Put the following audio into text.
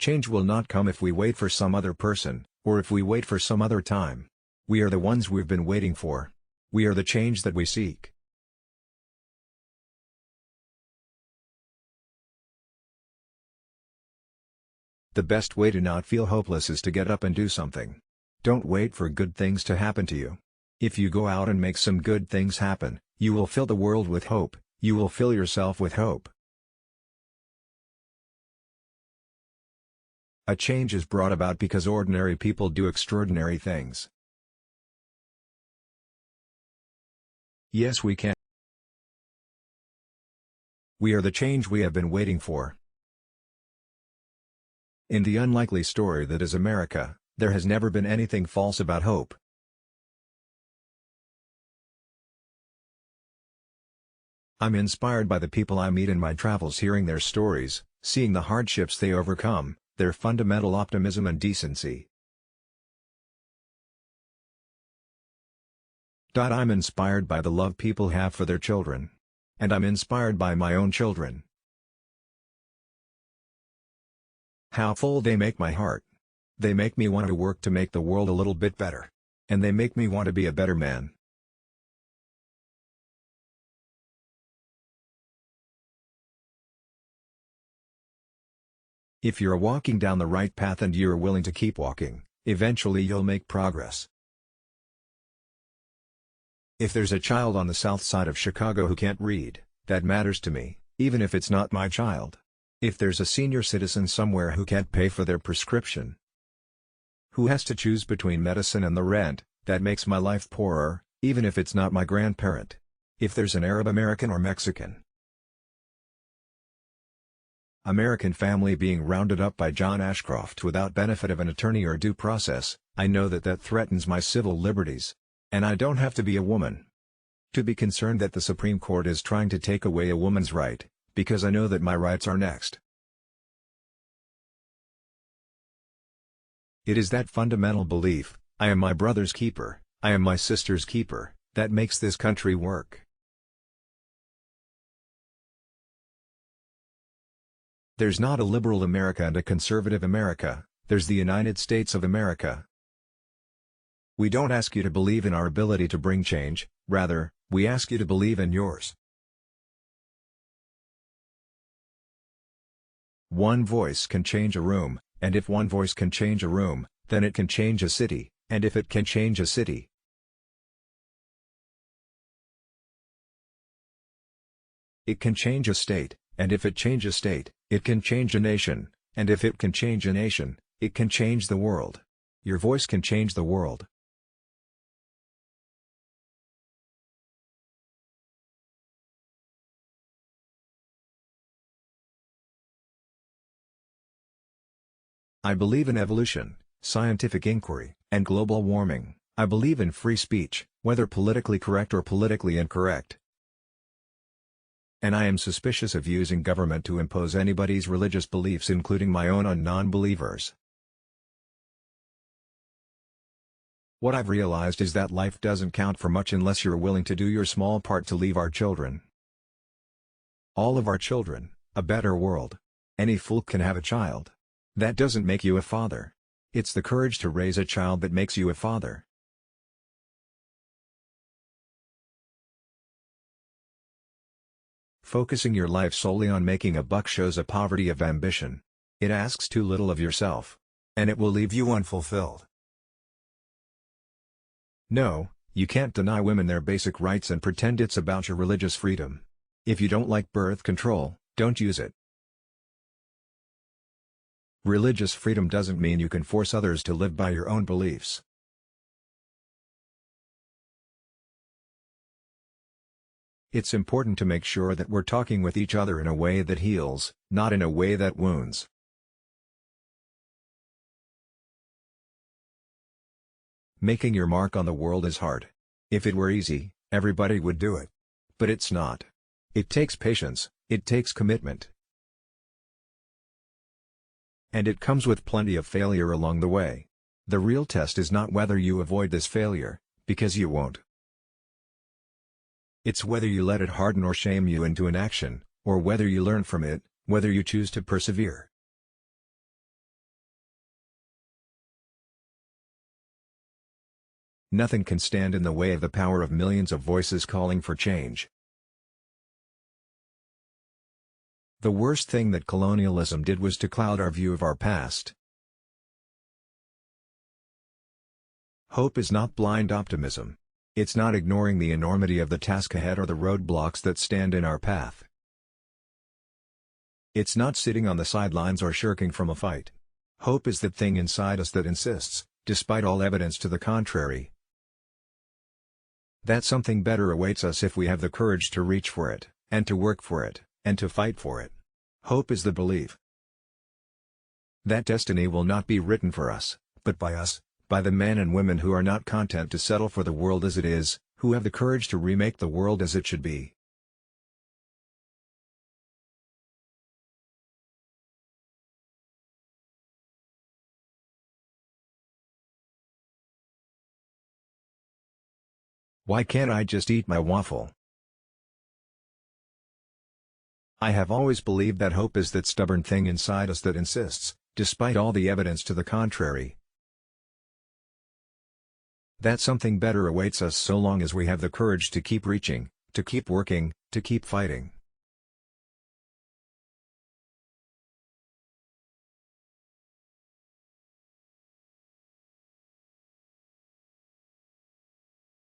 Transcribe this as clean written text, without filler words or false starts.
Change will not come if we wait for some other person, or if we wait for some other time. We are the ones we've been waiting for. We are the change that we seek. The best way to not feel hopeless is to get up and do something. Don't wait for good things to happen to you. If you go out and make some good things happen, you will fill the world with hope, you will fill yourself with hope. A change is brought about because ordinary people do extraordinary things. Yes, we can. We are the change we have been waiting for. In the unlikely story that is America, there has never been anything false about hope. I'm inspired by the people I meet in my travels, hearing their stories, seeing the hardships they overcome, their fundamental optimism and decency. I'm inspired by the love people have for their children. And I'm inspired by my own children. How full they make my heart. They make me want to work to make the world a little bit better. And they make me want to be a better man. If you're walking down the right path and you're willing to keep walking, eventually you'll make progress. If there's a child on the south side of Chicago who can't read, that matters to me, even if it's not my child. If there's a senior citizen somewhere who can't pay for their prescription, who has to choose between medicine and the rent, that makes my life poorer, even if it's not my grandparent. If there's an Arab American or Mexican American family being rounded up by John Ashcroft without benefit of an attorney or due process, I know that threatens my civil liberties. And I don't have to be a woman to be concerned that the Supreme Court is trying to take away a woman's right, because I know that my rights are next. It is that fundamental belief, I am my brother's keeper, I am my sister's keeper, that makes this country work. There's not a liberal America and a conservative America, there's the United States of America. We don't ask you to believe in our ability to bring change, rather, we ask you to believe in yours. One voice can change a room, and if one voice can change a room, then it can change a city, and if it can change a city, it can change a state, and if it changes a state, it can change a nation, and if it can change a nation, it can change the world. Your voice can change the world. I believe in evolution, scientific inquiry, and global warming. I believe in free speech, whether politically correct or politically incorrect. And I am suspicious of using government to impose anybody's religious beliefs, including my own, on non-believers. What I've realized is that life doesn't count for much unless you're willing to do your small part to leave our children, all of our children, a better world. Any fool can have a child. That doesn't make you a father. It's the courage to raise a child that makes you a father. Focusing your life solely on making a buck shows a poverty of ambition. It asks too little of yourself. And it will leave you unfulfilled. No, you can't deny women their basic rights and pretend it's about your religious freedom. If you don't like birth control, don't use it. Religious freedom doesn't mean you can force others to live by your own beliefs. It's important to make sure that we're talking with each other in a way that heals, not in a way that wounds. Making your mark on the world is hard. If it were easy, everybody would do it. But it's not. It takes patience, it takes commitment. And it comes with plenty of failure along the way. The real test is not whether you avoid this failure, because you won't. It's whether you let it harden or shame you into inaction, or whether you learn from it, whether you choose to persevere. Nothing can stand in the way of the power of millions of voices calling for change. The worst thing that colonialism did was to cloud our view of our past. Hope is not blind optimism. It's not ignoring the enormity of the task ahead or the roadblocks that stand in our path. It's not sitting on the sidelines or shirking from a fight. Hope is that thing inside us that insists, despite all evidence to the contrary, that something better awaits us if we have the courage to reach for it, and to work for it, and to fight for it. Hope is the belief that destiny will not be written for us, but by us, by the men and women who are not content to settle for the world as it is, who have the courage to remake the world as it should be. Why can't I just eat my waffle? I have always believed that hope is that stubborn thing inside us that insists, despite all the evidence to the contrary, that something better awaits us so long as we have the courage to keep reaching, to keep working, to keep fighting.